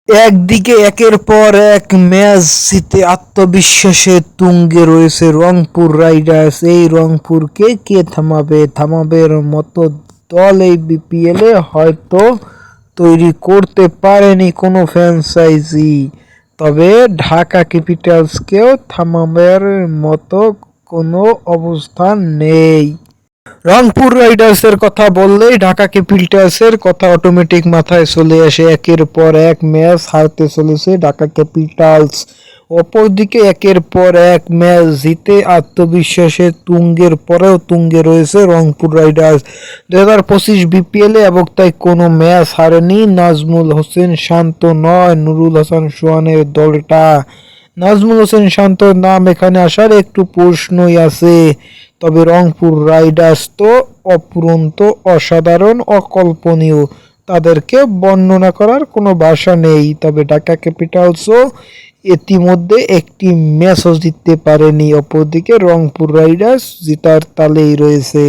একদিকে একের পর এক ম্যাচ জিতে আত্মবিশ্বাসে তুঙ্গে রয়েছে রংপুর রাইডার্স। এই রংপুরকে কে থামাবের মতো দল এই বিপিএলে হয়তো তৈরি করতে পারেনি কোনো ফ্র্যাঞ্চাইজি, তবে ঢাকা ক্যাপিটালসকেও থামাবের মতো কোনো অবস্থান নেই। রংপুর রাইডার্সের কথা বললেই ঢাকা ক্যাপিটালসের কথা অটোমেটিক মাথায় চলে আসে। একের পর এক ম্যাচ হারতে চলেছে ঢাকা ক্যাপিটালস, অপরদিকে একের পর এক ম্যাচ জিতে আত্মবিশ্বাসের তুঙ্গের পরেও তুঙ্গে রয়েছে রংপুর রাইডার্স। 2025 বিপিএলে এবং তাই কোনো ম্যাচ হারেনি নাজমুল হোসেন শান্ত নয়, নুরুল হাসান সোহানের দলটা। নাজমুল হোসেন শান্তর নাম এখানে আসার একটু প্রশ্নই আছে, তবে রংপুর রাইডার্স তো অফুরন্ত, অসাধারণ, অকল্পনীয়, তাদেরকে বর্ণনা করার কোনো ভাষা নেই। তবে ঢাকা ক্যাপিটালসও ইতিমধ্যে একটি ম্যাচও জিততে পারেনি, অপরদিকে রংপুর রাইডার্স জিতার তালেই রয়েছে।